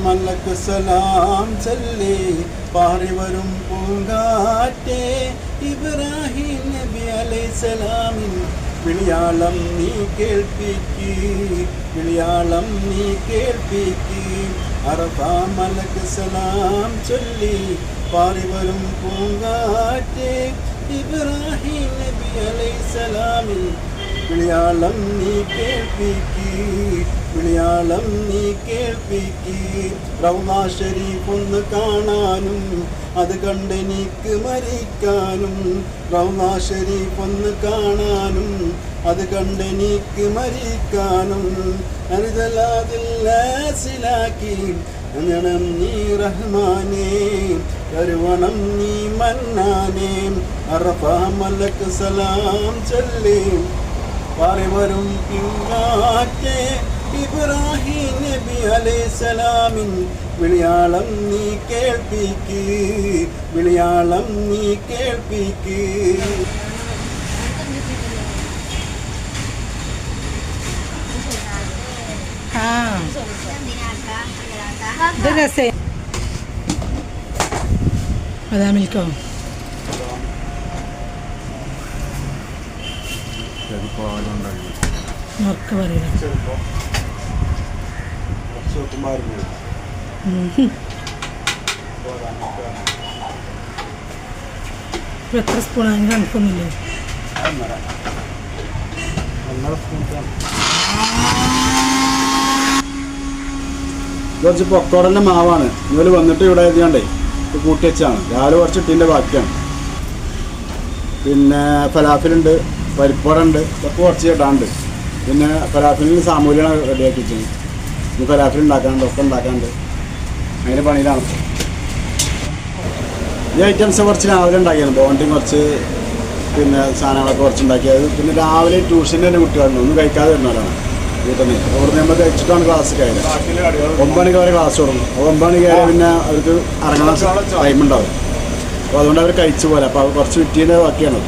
മലക്ക് സലാം ചൊല്ലി പാറി വരും പൂങ്കാറ്റേ ഇബ്രാഹിം നബി അലൈഹിസ്സലാമിൻ വിളിയാളം നീ കേൾപ്പിക്ക് വിളിയാളം നീ കേൾപ്പിക്ക് അറഫ മലക്ക് സലാം ചൊല്ലി പാറി വരും പൂങ്കാറ്റേ ഇബ്രാഹിം നബി അലൈഹിസ്സലാമിൻ വിളിയാളം നീ കേൾപ്പിക്ക് വിളിയാളം നീ കേൾപ്പിക്ക് റൗള ഷരീഫ് ഒന്ന് കാണാനും അത് കണ്ടെനിക്ക് മരിക്കാനും റൗള ഷരീഫ് ഒന്ന് കാണാനും അത് കണ്ടെനിക്ക് മരിക്കാനും അരിതലാതില്ലാസിലാക്കി അങ്ങണം നീ റഹ്മാനേ കരുവണം നീ മന്നാനേ അറഫ മലക്ക് സലാം ചൊല്ലി പാറി വരും പിങ്കാറ്റേ ഇബ്രാഹിം നബി അലൈഹിസ്സലാമിൻ വിളിയാളം നീ കേൾപ്പിക്ക് വിളിയാളം നീ കേൾപ്പിക്ക് അതാമിൽക്കോ ഉറക്കെ പറയില്ല എത്ര സ്പൂണാണ് കണക്കൊന്നുമില്ലേ കുറച്ച് പൊക്കോടൻ്റെ മാവാണ് ഇന്നലെ വന്നിട്ട് ഇവിടെ എഴുതിയാണ്ടേ കൂട്ടി വെച്ചാണ് രാവിലെ കുറച്ച് ഇട്ടിൻ്റെ ബാക്കിയാണ് പിന്നെ ഫലാഫിലുണ്ട് പരിപ്പുവടയുണ്ട് ഇതൊക്കെ കുറച്ച് ഇടാണ്ട് പിന്നെ ഫലാഫിലിന് സാമൂലിയാണ് റെഡിയാക്കി വെച്ചത് ഇനി ഫലാഫിൽ ഉണ്ടാക്കാനുണ്ട് ഒക്കെ ഉണ്ടാക്കാനുണ്ട് അതിൻ്റെ പണിയിലാണ് ഈ ഐറ്റംസ് കുറച്ച് രാവിലെ ഉണ്ടാക്കിയാണ് ബോണ്ടിങ് കുറച്ച് പിന്നെ സാധനങ്ങളൊക്കെ കുറച്ച് ഉണ്ടാക്കിയത് പിന്നെ രാവിലെ ട്യൂഷന് തന്നെ കുട്ടികളുണ്ട് ഒന്നും കഴിക്കാതെ വരുന്നവരാണ് വീട്ടിൽ നിന്ന് അവിടെ നമ്മൾ കഴിച്ചിട്ടാണ് ക്ലാസ് കയറുക 9 മണിക്ക് വരെ ക്ലാസ് തുടങ്ങും അപ്പോൾ 9 മണിക്ക് കയറി പിന്നെ അവർക്ക് ഇറങ്ങാൻ ടൈം ഉണ്ടാവും അപ്പോൾ അതുകൊണ്ട് അവർ കഴിച്ചു പോലെ അപ്പോൾ കുറച്ച് വിറ്റീൻ്റെ ബാക്കിയാണ്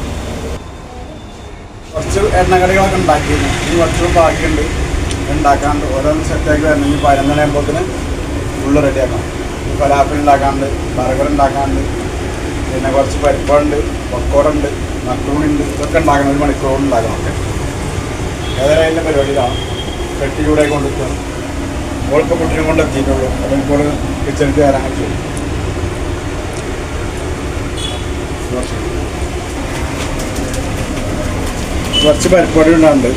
കുറച്ച് എണ്ണക്കടികളൊക്കെ ഉണ്ടാക്കിയിരുന്നു ഇനി കുറച്ച് ബാക്കിയുണ്ട് ഉണ്ടാക്കാണ്ട് ഓരോന്ന് സെറ്റാക്കി വരണമെങ്കിൽ 11 മണിയാകുമ്പോഴത്തേന് ഫുള്ള് റെഡിയാക്കണം ഫലാഫിൽ ഉണ്ടാക്കാണ്ട് ബർഗർ ഉണ്ടാക്കാണ്ട് പിന്നെ കുറച്ച് പരിപ്പുണ്ട് പക്കോടുണ്ട് മക്രൂണിയുണ്ട് ഇതൊക്കെ ഉണ്ടാക്കണം 1 മണിക്കൂർ ഉണ്ടാക്കണം ഒക്കെ ഏതായാലും അതിൻ്റെ പരിപാടിയിലാണ് കെട്ടി ചൂടായി കൊണ്ടെത്തുക ഓൾക്ക് കുട്ടിനെ കൊണ്ട് എത്തിയിട്ടുള്ളൂ അപ്പോൾ ഇപ്പോൾ കിച്ചണിക്ക് കയറാൻ ചെയ്യും കുറച്ച് പരിപ്പൊടി ഉണ്ടാകുന്നുണ്ട്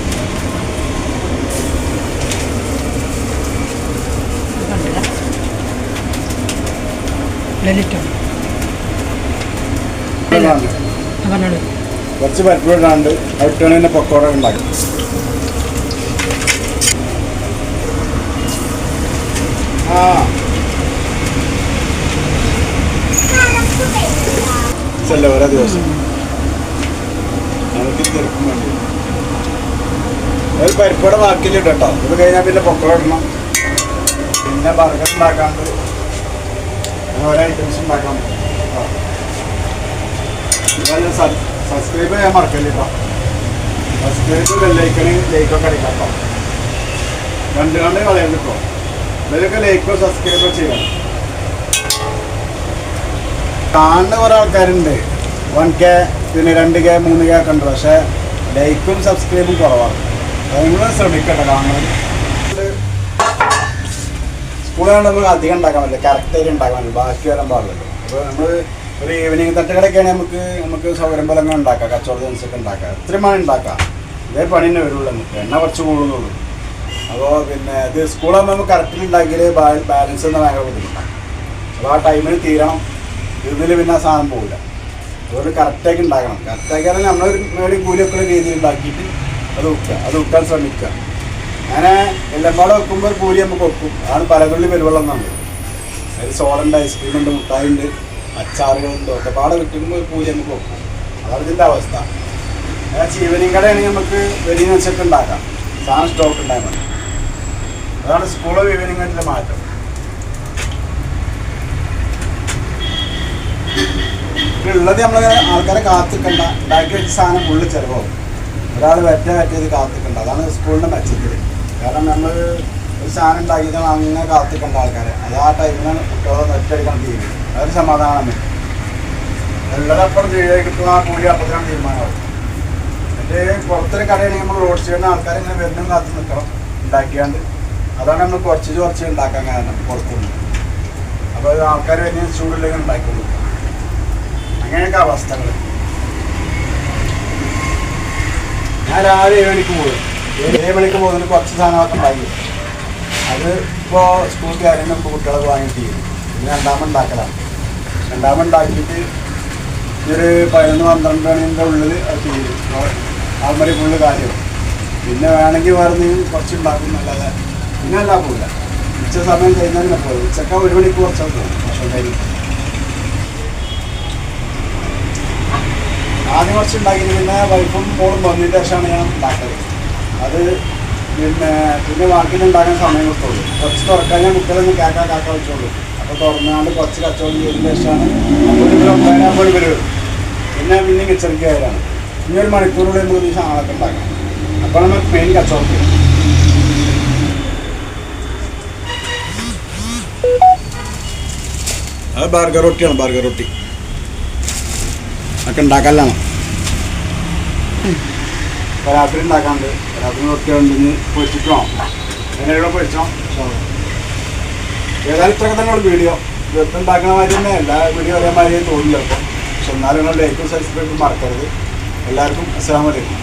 കുറച്ച് പരിപ്പൊടി ഉണ്ടാകുന്നുണ്ട് അതിട്ടാണ് തന്നെ പക്കോട ഉണ്ടാക്കി ഓരോ ദിവസം നമുക്ക് തിരക്കും വേണ്ടി ഒരു പരിപ്പോടെ ബാക്കിയില്ല കേട്ടോ ഇത് കഴിഞ്ഞാൽ പിന്നെ പൊക്കോട ഇടണം പിന്നെ ബർഗർ ഉണ്ടാക്കാണ്ട് ഓരോ ഐറ്റംസ് ഉണ്ടാക്കാൻ സബ്സ്ക്രൈബ് ചെയ്യാൻ മറക്കല്ലേ കേട്ടോ സബ്സ്ക്രൈബ് ബെല്ലൈക്കണ് ലൈക്കൊക്കെ അടിക്കാം കേട്ടോ കണ്ട് കളയാൻ കേട്ടോ ഇവരൊക്കെ ലൈക്കോ സബ്സ്ക്രൈബോ ചെയ്യണം കാണുന്ന കുറേ ആൾക്കാരുണ്ട് 1K പിന്നെ 2K 3K ഒക്കെ ഉണ്ട് പക്ഷേ ലൈക്കും സബ്സ്ക്രൈബും കുറവാണ് നിങ്ങൾ ശ്രമിക്കട്ടെ കാണുന്നത് സ്കൂളിൽ നമുക്ക് അധികം ഉണ്ടാക്കാൻ പറ്റില്ല കറക്റ്റായിട്ട് ഉണ്ടാക്കാൻ പറ്റില്ല ബാക്കി വരാൻ പാടില്ലല്ലോ അപ്പോൾ നമ്മൾ ഒരു ഈവനിങ് തട്ടുകടയൊക്കെയാണെങ്കിൽ നമുക്ക് സൗകര്യം പോലെ അങ്ങനെ ഉണ്ടാക്കാം കച്ചവട ദിവസമൊക്കെ ഉണ്ടാക്കാം എത്രയും മണി ഉണ്ടാക്കാം ഇതേ പണി തന്നെ വരുള്ളൂ നമുക്ക് എണ്ണ കുറച്ച് കൂടുന്നുള്ളൂ അപ്പോൾ പിന്നെ ഇത് സ്കൂളാകുമ്പോൾ നമുക്ക് കറക്റ്റിൽ ഉണ്ടാക്കിയാൽ ബാലൻസ് എന്ന ഭയങ്കര ബുദ്ധിമുട്ടാണ് അപ്പോൾ ആ ടൈമിന് തീരണം ഇതിൽ പിന്നെ ആ സാധനം പോകില്ല അതുകൊണ്ട് കറക്റ്റാക്കി ഉണ്ടാക്കണം കറക്റ്റാക്കിയാൽ നമ്മളൊരു മേടി കൂലിയൊക്കെ രീതിയിൽ ഉണ്ടാക്കിയിട്ട് അത് വെക്കാൻ ശ്രമിക്കുക അങ്ങനെ എല്ലാം കൂടെ വെക്കുമ്പോൾ കൂലി നമുക്ക് വെക്കും അതാണ് പലതുള്ളി പെരുവെള്ളം എന്നാണ് അതിൽ സോഡുണ്ട് ഐസ്ക്രീമുണ്ട് മുട്ടായിണ്ട് അച്ചാറുകളുണ്ട് ഒക്കെ പാടെ കിട്ടുമ്പോൾ കൂലി നമുക്ക് വെക്കും അതാണ് ഇതിൻ്റെ അവസ്ഥ ഈവനിങ് കടയാണെങ്കിൽ നമുക്ക് വെളിയിൽ വെച്ചിട്ട് ഉണ്ടാക്കാം സാധനം സ്റ്റോക്ക് ഉണ്ടായാൽ മതി അതാണ് സ്കൂളോ ഈവനിങ് ആയിട്ടുള്ള മാറ്റം ഉള്ളത് നമ്മൾ ആൾക്കാരെ കാത്തിക്കണ്ട ഉണ്ടാക്കി വെച്ച സാധനം ഫുള്ള് ചിലവാകും ഒരാൾ വെറ്റ ചെയ്ത് കാത്തിക്കണ്ട അതാണ് സ്കൂളിൻ്റെ മെച്ചത്തിൽ കാരണം നമ്മൾ ഒരു സാധനം ഉണ്ടാക്കിയിട്ട് അങ്ങനെ കാത്തിക്കേണ്ട ആൾക്കാരെ അത് ആ ടൈമിലാണ് കുട്ടികളെ ഒറ്റയടിക്കണം തീരും. അതൊരു സമാധാനം നമുക്ക് എല്ലാതപ്പുറം കിട്ടുന്ന ആ കൂലി അപ്പത്തിനാണ് തീരുമാനമാവും. എന്നിട്ട് പുറത്തൊരു കടയാണെങ്കിൽ നമ്മൾ റോഡ് സൈഡിൽ ആൾക്കാർ ഇങ്ങനെ വരുന്ന കാത്ത് നിൽക്കണം ഉണ്ടാക്കിയാണ്ട്. അതാണ് നമ്മൾ കുറച്ച് ഉണ്ടാക്കാൻ കാരണം പുറത്തുനിന്ന്. അപ്പോൾ ആൾക്കാർ വരുന്ന ചൂടിലേക്ക് ഉണ്ടാക്കി കൊടുക്കും. അങ്ങനെയൊക്കെ അവസ്ഥകൾ. ഞാൻ രാവിലെ 7 മണിക്ക് പോകും. 7 മണിക്ക് പോകുന്നതിന് കുറച്ച് സാധനങ്ങളൊക്കെ ഉണ്ടാക്കി. അത് ഇപ്പോൾ സ്കൂൾ കാര്യങ്ങൾ കുട്ടികളൊക്കെ വാങ്ങിയിട്ട് ചെയ്യും. പിന്നെ രണ്ടാമത് ഉണ്ടാക്കലാണ്. രണ്ടാമത് ഉണ്ടാക്കിയിട്ട് ഒരു 11-12 മണിൻ്റെ ഉള്ളിൽ അത് തീരും. ആൾമറി ഫുള്ള് കാര്യം. പിന്നെ വേണമെങ്കിൽ വേറെ കുറച്ച് ഉണ്ടാക്കും എന്നല്ലാതെ പിന്നെ എല്ലാം പോകില്ല. ഉച്ച സമയം കഴിഞ്ഞാൽ പോകും. ഉച്ചക്ക 1 മണിക്ക് കുറച്ചൊക്കെ പോകും ഭക്ഷണം കഴിഞ്ഞ്. ആദ്യം കുറച്ച് ഉണ്ടാക്കിയിട്ട് പിന്നെ വൈഫും മോളും വന്നതിന് ശേഷമാണ് ഞാൻ ഉണ്ടാക്കല്. അത് പിന്നെ ബാക്കി ഉണ്ടാക്കാൻ സമയം കൊടുത്തോളൂ. കുറച്ച് തുറക്കാൻ ഞാൻ കുട്ടികളൊന്ന് കാക്ക വെച്ചോളൂ. അപ്പോൾ തുറന്നാണ്ട് കുറച്ച് കച്ചവടം ചെയ്തതിന് ശേഷമാണ് 9 വരും. പിന്നെ കിച്ചണിക്ക് കയറാണ്. ഇനി 1 മണിക്കൂറുള്ളിൽ നമുക്ക് ഈ സാധനങ്ങളൊക്കെ ഉണ്ടാക്കാം. അപ്പോൾ നമുക്ക് മെയിൻ കച്ചവടം ചെയ്യും. അത് ബർഗർ റൊട്ടിയാണ്. ബർഗർ റൊട്ടി ഒക്കെ ഉണ്ടാക്കാനാണ്. രാത്രി ഉണ്ടാക്കാണ്ട്. രാത്രി റൊട്ടി ഉണ്ടെങ്കിൽ പൊരിച്ചിട്ടോ എങ്ങനെയുള്ള പൊരിച്ചോ. ഏതായാലും ഇത്രയൊക്കെ തന്നെയുള്ള വീഡിയോ. ഇതൊക്കെ ഉണ്ടാക്കുന്ന മാതിരി തന്നെ എല്ലാ വീഡിയോ ഒരേ മാതിരി തോന്നില്ല. അപ്പോൾ പക്ഷെ എന്നാലും നിങ്ങൾ ലൈക്കും സബ്സ്ക്രൈബും മറക്കരുത്. എല്ലാവർക്കും അസ്സലാമു അലൈക്കും.